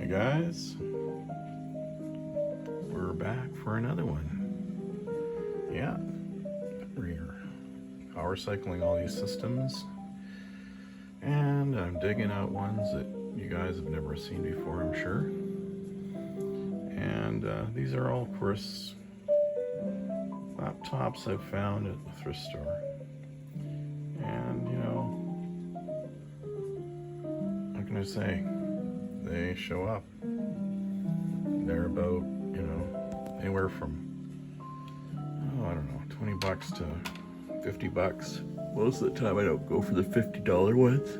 Hey guys, we're back for another one. Yeah, we're power cycling all these systems, and I'm digging out ones that you guys have never seen before, I'm sure. And these are all, of course, laptops I've found at the thrift store. And what can I say? They show up. They're about, anywhere from, I don't know, 20 bucks to 50 bucks. Most of the time I don't go for the $50 ones.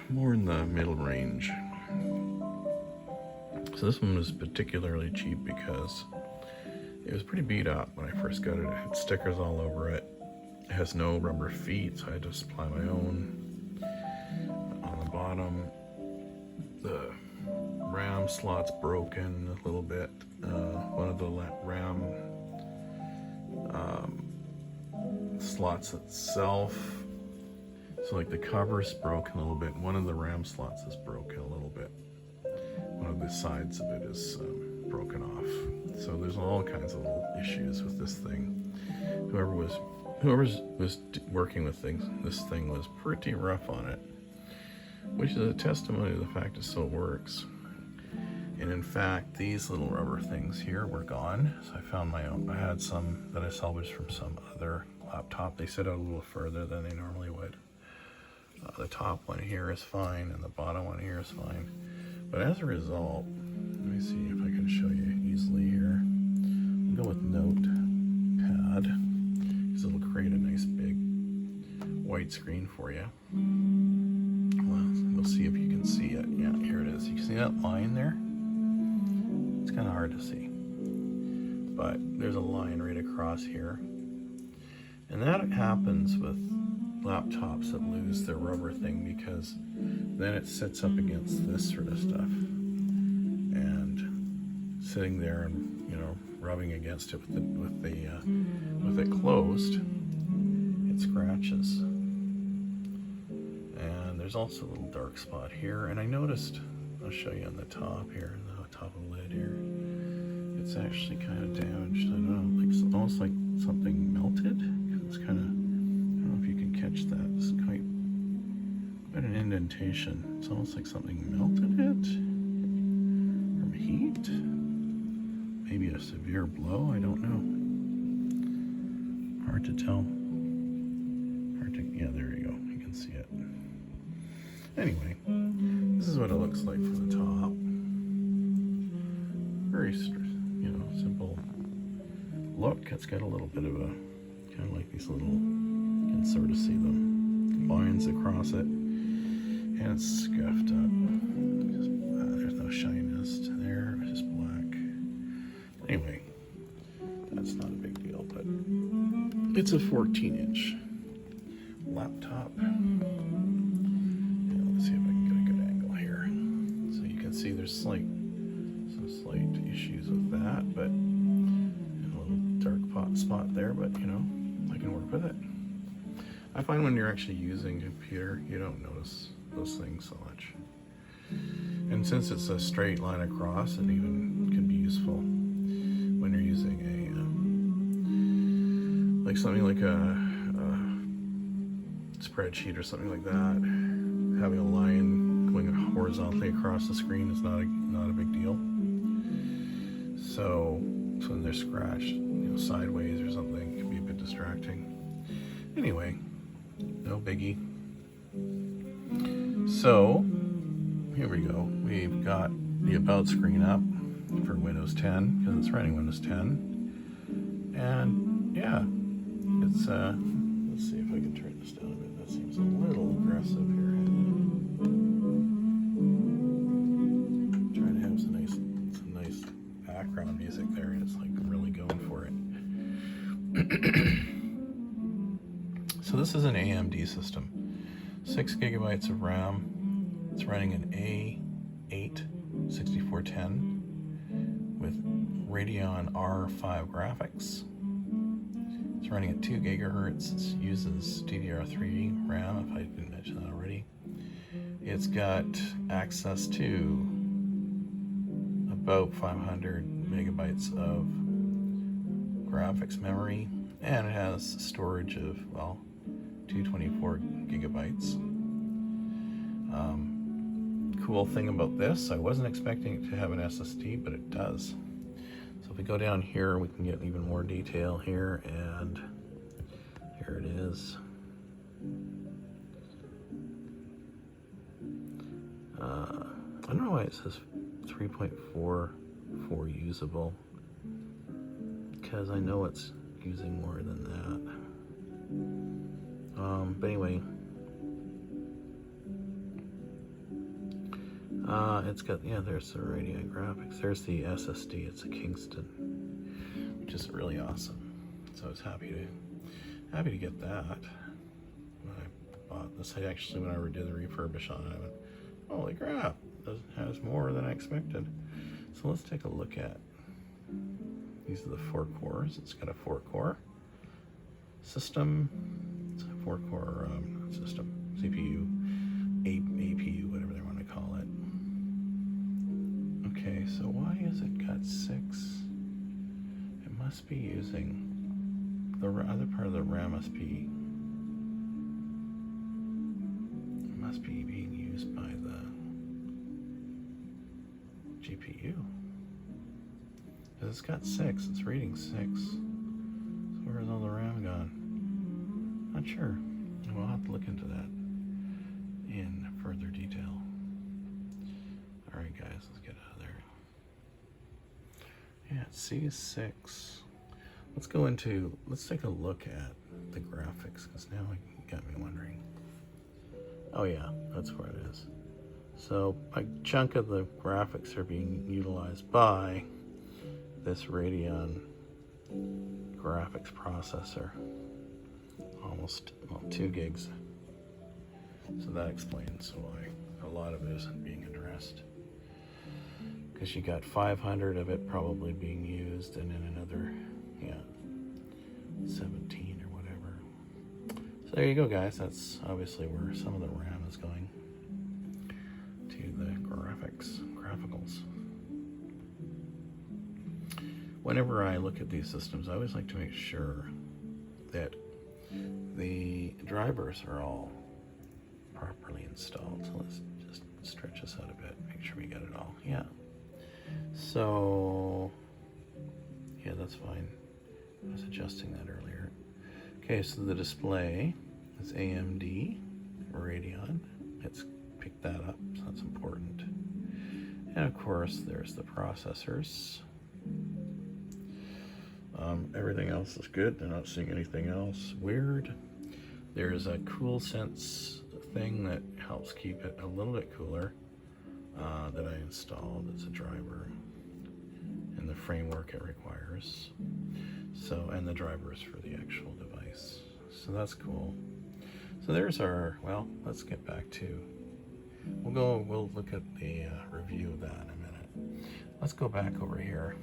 More in the middle range. So this one was particularly cheap because it was pretty beat up when I first got it. It had stickers all over it. It has no rubber feet, so I had to supply my own. On the bottom, the RAM slot's broken a little bit. One of the RAM slots itself, so like the cover's broken a little bit. One of the RAM slots is broken a little bit. One of the sides of it is broken off. So there's all kinds of little issues with this thing. Whoever was working with this thing was pretty rough on it, which is a testimony to the fact it still works. And in fact, these little rubber things here were gone, so I found my own. I had some that I salvaged from some other laptop. They sit out a little further than they normally would. The top one here is fine, and the bottom one here is fine. But as a result, let me see if I can show you easily here. I'll go with Notepad, because it'll create a nice big white screen for you. Well, we'll see if you can see it. Yeah, here it is. You can see that line there? It's kind of hard to see. But there's a line right across here. And that happens with laptops that lose their rubber thing, because then it sits up against this sort of stuff. And sitting there and, rubbing against it with it closed, it scratches. And there's also a little dark spot here, and I noticed, I'll show you on the top here, the top of the lid here, it's actually kind of damaged. I don't know, like it's almost like something melted. It's kind of, I don't know if you can catch that. It's quite an indentation. It's almost like something melted it from heat. Maybe a severe blow, I don't know. Hard to tell. Yeah, there you go, you can see it. Anyway, this is what it looks like from the top. Very, simple look. It's got a little bit of a, kind of like these little, you can sort of see them, lines across it, and it's scuffed up. There's no shininess there, it's just black. Anyway, that's not a big deal, but it's a 14-inch laptop. Let's see if I can get a good angle here. So you can see there's some slight issues with that, but a little dark spot there, but I can work with it. I find when you're actually using a computer, you don't notice those things so much. And since it's a straight line across, it even can be useful when you're using something like a spreadsheet or something like that. Having a line going horizontally across the screen is not a big deal. So when they're scratched, sideways or something, it can be a bit distracting. Anyway, no biggie. So here we go. We've got the About screen up for Windows 10 because it's running Windows 10. And yeah, it's let's see if I can turn this down a bit. That seems a little aggressive here. Trying to have some nice background music there, and it's like really going for it. So this is an AMD system, 6 gigabytes of RAM. It's running an A8 6410 with Radeon R5 graphics. It's running at 2 gigahertz. It uses DDR3 RAM, if I didn't mention that already. It's got access to about 500 megabytes of graphics memory, and it has storage of, well, 224 gigabytes. Cool thing about this, I wasn't expecting it to have an SSD, but it does. So if we go down here, we can get even more detail here, and here it is. I don't know why it says 3.44 usable, because I know it's using more than that. But anyway, it's got, yeah, there's the radio graphics. There's the SSD. It's a Kingston, which is really awesome. So I was happy to get that. When I bought this, actually, when I did the refurbish on it, I went, holy crap, it has more than I expected. So let's take a look at, these are the 4 cores. It's got a 4-core system. It's a 4-core system, CPU, APU, whatever they want to call it. Okay, so why has it got 6? It must be using, the other part of the RAM must be being used by the GPU. Because it's got 6, it's reading 6. So where's all the RAM gone? Not sure. We'll have to look into that in further detail. Alright guys, let's get out of there. Yeah, it's C6. Let's take a look at the graphics, because now it got me wondering. Oh yeah, that's where it is. So a chunk of the graphics are being utilized by this Radeon graphics processor. Almost, well, 2 gigs. So that explains why a lot of it isn't being addressed. Because you got 500 of it probably being used, and then another, 17 or whatever. So there you go, guys. That's obviously where some of the RAM is going to the graphicals. Whenever I look at these systems, I always like to make sure that the drivers are all properly installed. So let's just stretch this out a bit, make sure we get it all. Yeah. So, yeah, that's fine. I was adjusting that earlier. Okay, so the display is AMD Radeon. It's picked that up, so that's important. And of course, there's the processors. Everything else is good. They're not seeing anything else weird. There's a cool sense thing that helps keep it a little bit cooler that I installed. It's a driver and the framework it requires. So, and the drivers for the actual device. So that's cool. So there's our, well, let's get back to, we'll look at the review of that in a minute. Let's go back over here.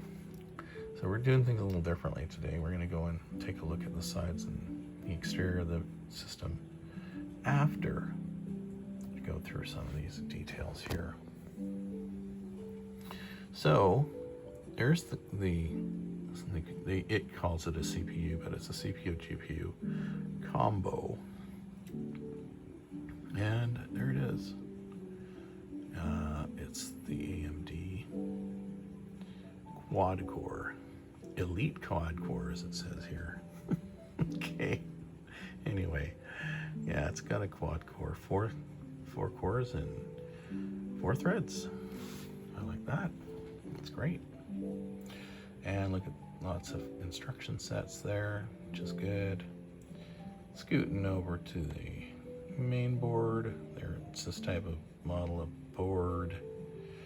So we're doing things a little differently today. We're gonna go and take a look at the sides and the exterior of the system after we go through some of these details here. So there's it calls it a CPU, but it's a CPU GPU combo. And there it is. It's the AMD quad core, elite quad core, as it says here. Okay. Anyway, yeah, it's got a quad core, four cores and 4 threads. I like that. It's great. And look at lots of instruction sets there, which is good. Scooting over to the main board. It's this type of model of board,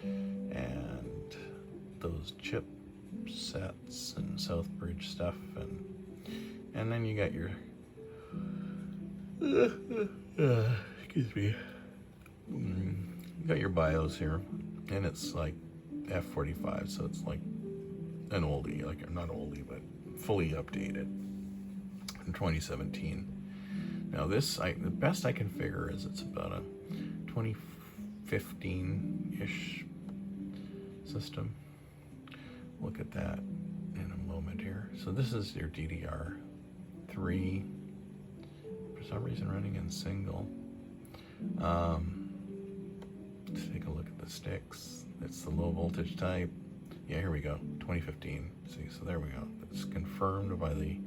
and those chip sets and Southbridge stuff, and then you got your excuse me, you got your BIOS here, and it's like F45, so it's like an oldie, like not oldie, but fully updated in 2017. Now this, the best I can figure is it's about a 2015-ish system. Look at that in a moment here. So this is your DDR3, for some reason running in single. Let's take a look at the sticks. It's the low voltage type. Yeah, here we go, 2015. See, so there we go. It's confirmed by the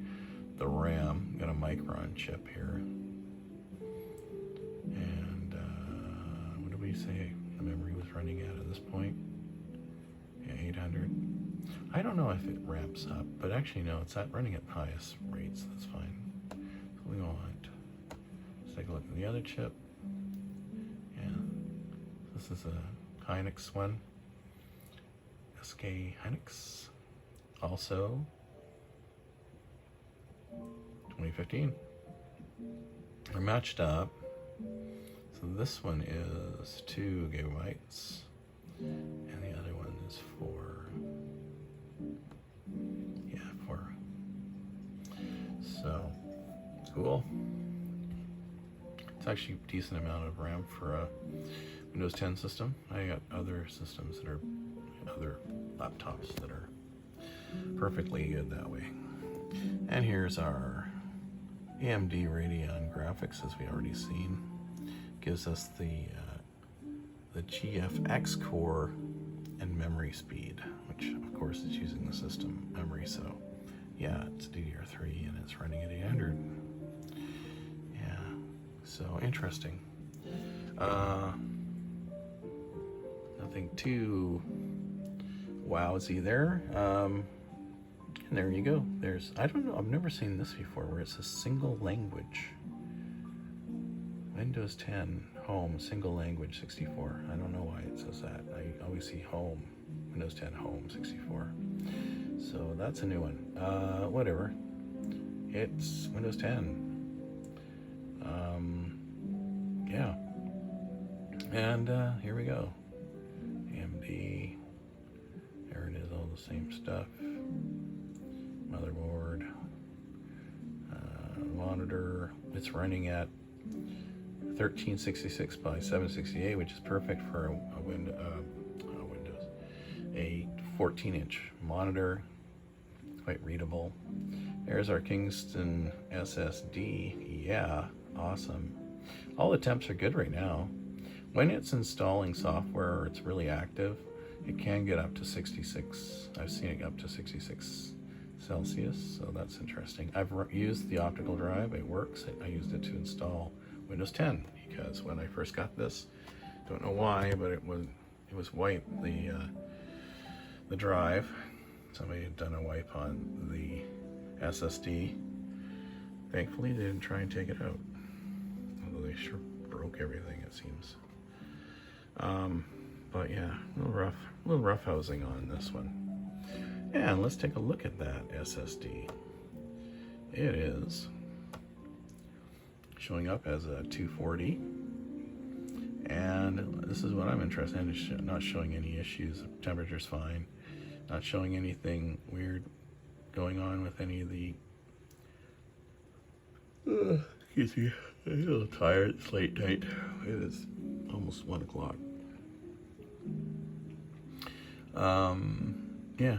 RAM. Got a Micron chip here. And what did we say the memory was running at this point? Yeah, 800. I don't know if it ramps up, but actually no, it's at running at highest rates. That's fine. So we want, let's take a look at the other chip. Yeah, this is a Hynix one. SK Hynix, also 2015. They're matched up. So this one is 2 gigabytes, and the other one is 4. Yeah, 4. So it's cool. It's actually a decent amount of RAM for a Windows 10 system. I got other systems that are other laptops that are perfectly good that way. And here's our AMD Radeon graphics, as we already seen. Gives us the GFX core and memory speed, which of course is using the system memory. So yeah, it's DDR3 and it's running at 800. Yeah, so interesting. Nothing too wowsy there. And there you go. There's, I don't know, I've never seen this before where it's a single language. Windows 10 Home single language 64. I don't know why it says that. I always see Home, Windows 10 Home 64. So that's a new one. Whatever. It's Windows 10. Yeah. And here we go. AMD. There it is, all the same stuff. Motherboard. Monitor. It's running at 1366 by 768, which is perfect for a Windows. A 14-inch monitor, quite readable. There's our Kingston SSD. Yeah, awesome. All the temps are good right now. When it's installing software or it's really active, it can get up to 66. I've seen it up to 66 Celsius, so that's interesting. I've used the optical drive. It works. I used it to install Windows 10 because when I first got this, don't know why, but it was white, the drive. Somebody had done a wipe on the SSD. Thankfully, they didn't try and take it out, although they sure broke everything, it seems. But yeah, a little rough housing on this one. And let's take a look at that SSD. It is showing up as a 240, and this is what I'm interested in. It's not showing any issues. Temperature's fine. Not showing anything weird going on with any of the. Excuse me, I'm a little tired. It's late night. It is almost 1 o'clock. Yeah.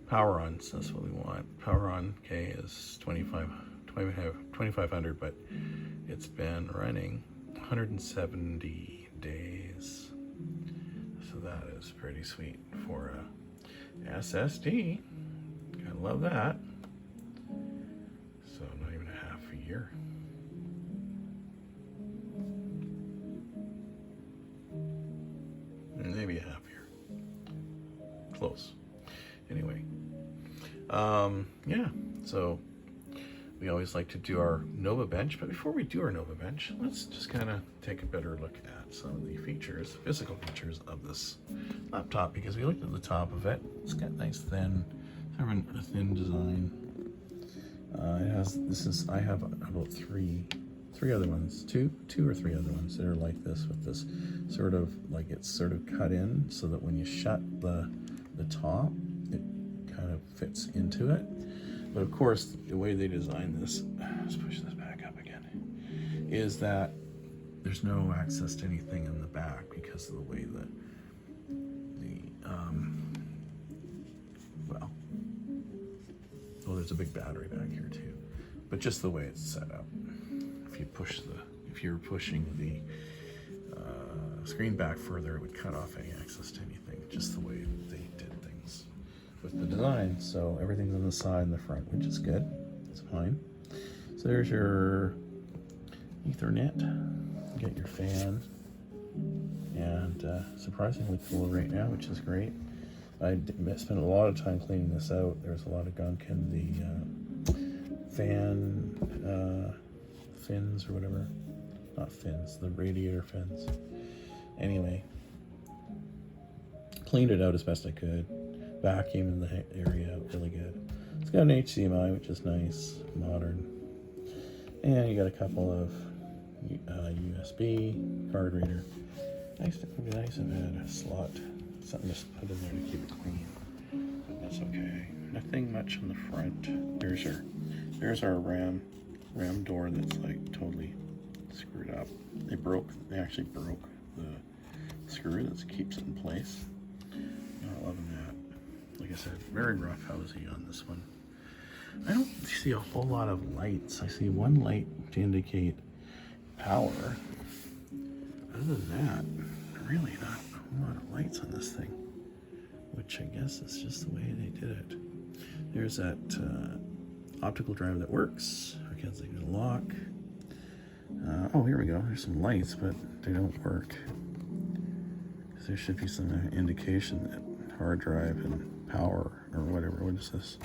Power on, so that's what we want. Power on K is 2500, but it's been running 170 days. So that is pretty sweet for a SSD. Gotta love that. So not even a half a year. Maybe a half year. Close. Anyway. Yeah, so we always like to do our Nova Bench, but before we do our Nova Bench, let's just kind of take a better look at some of the features, physical features of this laptop, because we looked at the top of it. It's got nice thin, a thin design. It has, I have about three other ones, two or three other ones that are like this, with this sort of, like it's sort of cut in so that when you shut the top, it kind of fits into it. But of course, the way they designed this, let's push this back up again, is that there's no access to anything in the back because of the way that well, there's a big battery back here too, but just the way it's set up. If you're pushing the screen back further, it would cut off any access to anything, just the way they did things with the design. So everything's on the side and the front, which is good. It's fine. So there's your Ethernet. You get your fan, and surprisingly cool right now, which is great. I spent a lot of time cleaning this out. There's a lot of gunk in the fan fins or whatever. Not fins, the radiator fins. Anyway, cleaned it out as best I could. Vacuumed the area out really good. It's got an HDMI, which is nice, modern. And you got a couple of USB card reader. Nice, it would be nice if it had a slot, something to put in there to keep it clean. But that's okay. Nothing much on the front. There's our RAM door that's like totally screwed up. They actually broke the screw that keeps it in place. Not loving that. Like I said, very rough housey on this one. I don't see a whole lot of lights. I see one light to indicate power. Other than that, really not a whole lot of lights on this thing, which I guess is just the way they did it. There's that optical drive that works. I can't see the lock. Oh, here we go. There's some lights, but they don't work. There should be some indication that hard drive and power or whatever. What is this?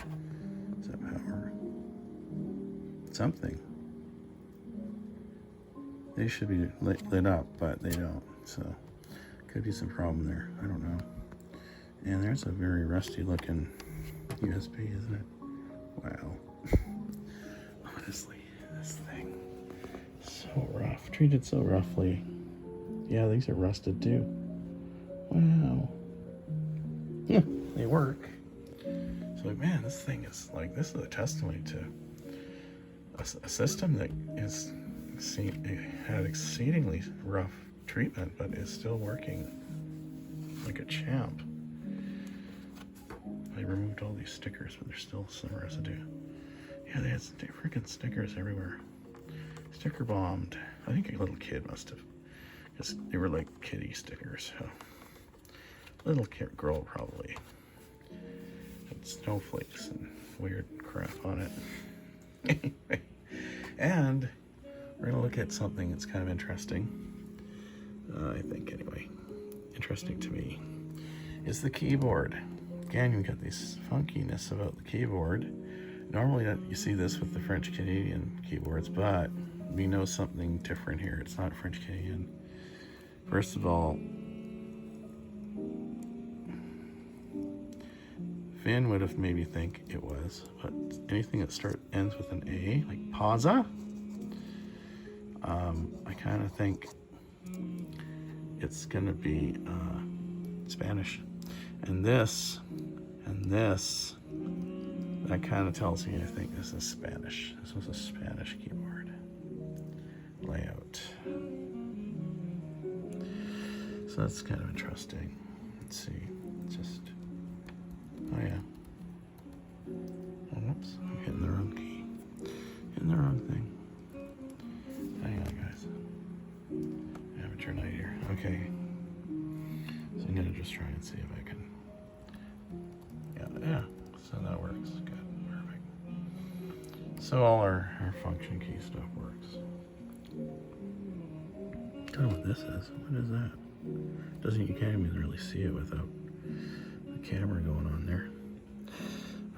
Is that power? Something. They should be lit up, but they don't. So could be some problem there. I don't know. And there's a very rusty looking USB, isn't it? Wow. Honestly, this thing, so rough. Treated so roughly. Yeah, these are rusted too. Wow. Yeah, they work. So man, this thing is like, this is a testimony to a system that had exceedingly rough treatment, but is still working like a champ. I removed all these stickers, but there's still some residue. Yeah, they had freaking stickers everywhere. Sticker bombed. I think a little kid must have, because they were like kiddie stickers. So little kid girl probably had snowflakes and weird crap on it. Anyway, and we're gonna look at something that's kind of interesting. I think anyway, interesting to me is the keyboard. Again, you got this funkiness about the keyboard. Normally you see this with the French Canadian keyboards, but we know something different here. It's not French Canadian. First of all, Finn would have maybe think it was, but anything that ends with an A, like pausa, I kind of think it's gonna be Spanish. And this, that kind of tells me I think this is Spanish. This was a Spanish keyboard layout. So that's kind of interesting. Let's see, oh yeah. Oh, whoops, I'm hitting the wrong key. Hitting the wrong thing. Hang on, guys. Amateur night here. Okay. So I'm gonna just try and see if I can. Yeah. So that works. Good. Perfect. So all our function key stuff works. I don't know what this is. What is that? You can't even really see it without the camera going on there.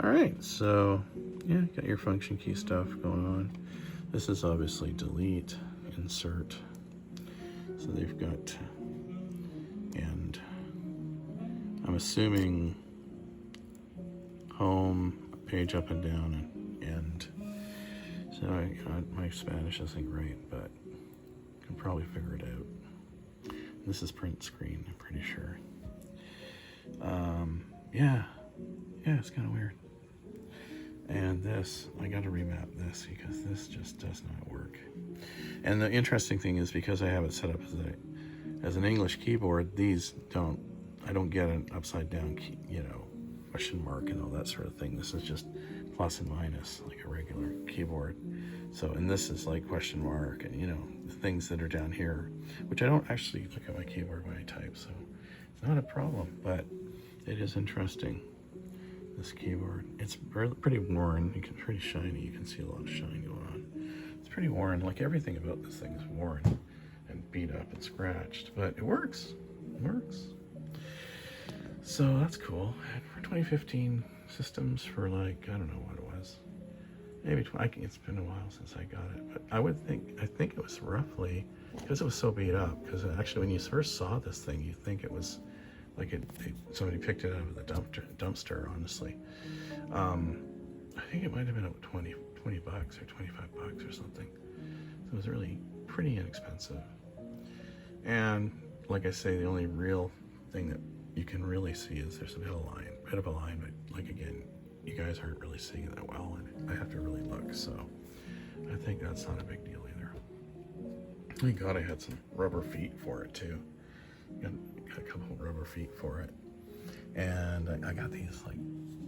All right, so yeah, got your function key stuff going on. This is obviously delete, insert. So they've got, and I'm assuming home, page up and down, and so my Spanish isn't great, but I can probably figure it out. This is print screen, I'm pretty sure. Yeah, it's kind of weird. And this, I got to remap this because this just does not work. And the interesting thing is, because I have it set up as an English keyboard, these I don't get an upside down key, question mark and all that sort of thing. This is just plus and minus, like a regular keyboard. So, and this is like question mark and, the things that are down here, which I don't actually look at my keyboard when I type, so it's not a problem, but it is interesting, this keyboard. It's pretty worn, pretty shiny. You can see a lot of shine going on. It's pretty worn, like everything about this thing is worn and beat up and scratched, but it works. It works. So that's cool. And for 2015 systems, for like, I don't know what it was. Maybe it's been a while since I got it, but I think it was roughly, because it was so beat up, because actually when you first saw this thing, you think it was like somebody picked it out of the dumpster, honestly. I think it might have been about 20 bucks or 25 bucks or something. So it was really pretty inexpensive. And like I say, the only real thing that you can really see is there's a bit of a line, but like again, you guys aren't really seeing it that well, and I have to really look, so I think that's not a big deal either. Thank God I had some rubber feet for it too. Got a couple of rubber feet for it, and I got these, like,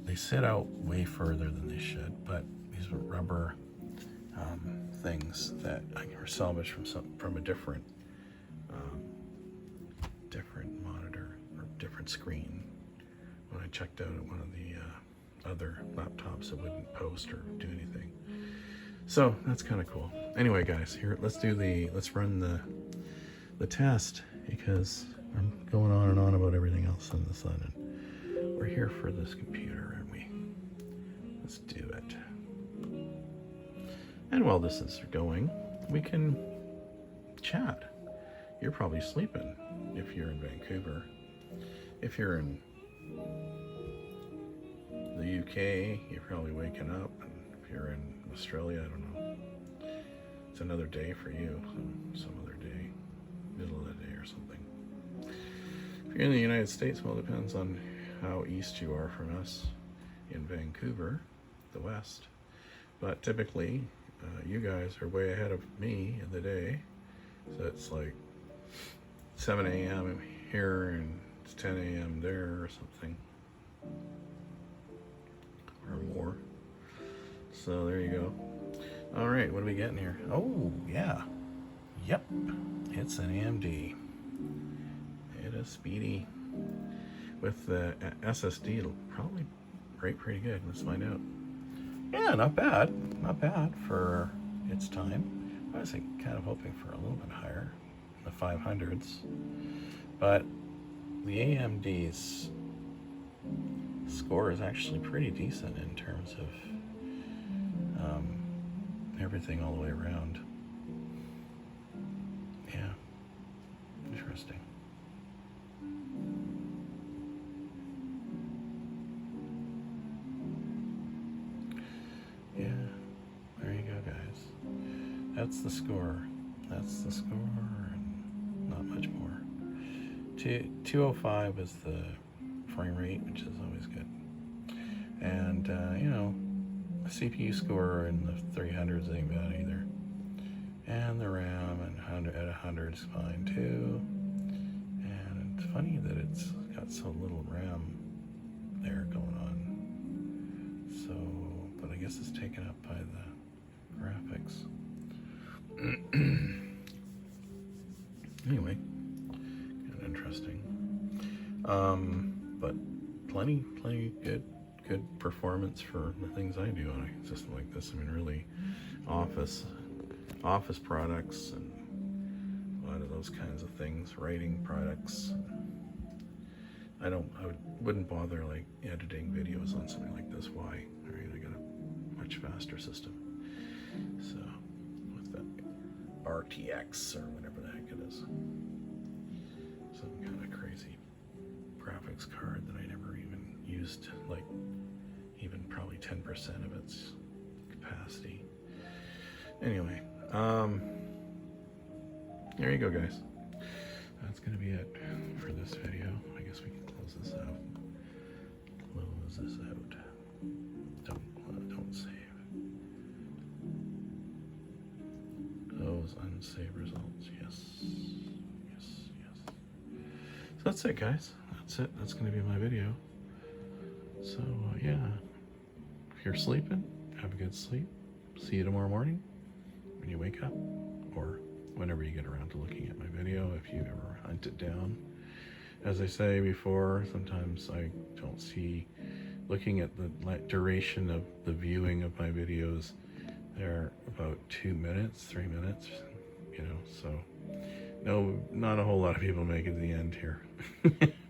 they sit out way further than they should, but these are rubber things that I can salvage from a different monitor or different screen. When I checked out at one of the other laptops, it wouldn't post or do anything. So that's kind of cool. Anyway, guys, here let's run the test, because I'm going on and on about everything else in the sun, and we're here for this computer, aren't we? Let's do it. And while this is going, we can chat. You're probably sleeping if you're in Vancouver. If you're in the UK, you're probably waking up. And if you're in Australia, I don't know. It's another day for you, some other day, middle of the day or something. If you're in the United States, well, it depends on how east you are from us in Vancouver, the west. But typically, you guys are way ahead of me in the day. So it's like 7 a.m. here and it's 10 a.m. there or something. Or more. So there you go. All right, what are we getting here? Oh, yeah. Yep, it's an AMD. It is speedy. With the SSD, it'll probably rate pretty good. Let's find out. Yeah, not bad. Not bad for its time. I was kind of hoping for a little bit higher, the 500s. But the AMD's score is actually pretty decent in terms of everything all the way around. Yeah, interesting. Yeah, there you go, guys. That's the score. That's the score, and not much more. 205 is the frame rate, which is always good. And, a CPU score in the 300s ain't bad either. And the RAM at 100 is fine too. And it's funny that it's got so little RAM there going on. So, but I guess it's taken up by the graphics. Anyway, kind of interesting. But plenty good performance for the things I do on a system like this. I mean, really, office products and a lot of those kinds of things, writing products. I wouldn't bother like editing videos on something like this. Why? All right, I got a much faster system. So with the RTX or whatever the heck it is, some kind of crazy graphics card that I never even used, like even probably 10% of its capacity. Anyway, there you go, guys. That's gonna be it for this video. I guess we can close this out. Close this out. Don't save. Close, unsave. save results. Yes. Yes. Yes. So that's it, guys. That's it. That's going to be my video. So, yeah. If you're sleeping, have a good sleep. See you tomorrow morning when you wake up, or whenever you get around to looking at my video, if you ever hunt it down. As I say before, sometimes I don't see, looking at the duration of the viewing of my videos, they're about 2 minutes, 3 minutes, you know, so no, not a whole lot of people make it to the end here,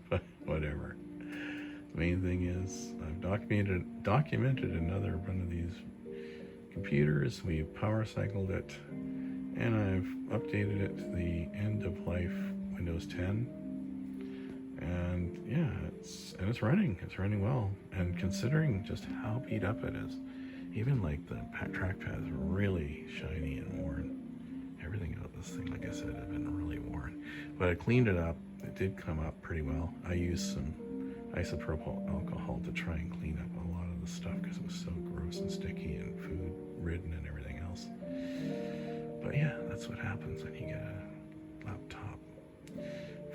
but whatever. The main thing is I've documented another one of these computers. We power cycled it, and I've updated it to the end of life Windows 10. And yeah, it's running well. And considering just how beat up it is, even like the trackpad is really shiny and worn. Everything about this thing, like I said, had been really worn. But I cleaned it up. It did come up pretty well. I used some isopropyl alcohol to try and clean up a lot of the stuff because it was so gross and sticky and food ridden and everything else. But yeah, that's what happens when you get a laptop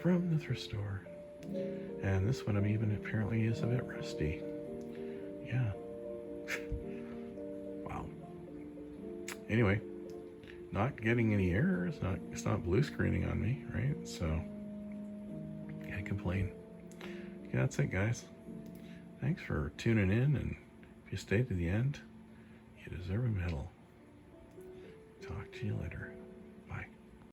from the thrift store. And this one even apparently is a bit rusty. Yeah. Wow. Anyway, not getting any errors, it's not blue screening on me, right? So can't complain. Yeah, that's it, guys. Thanks for tuning in, and if you stayed to the end, you deserve a medal. Talk to you later.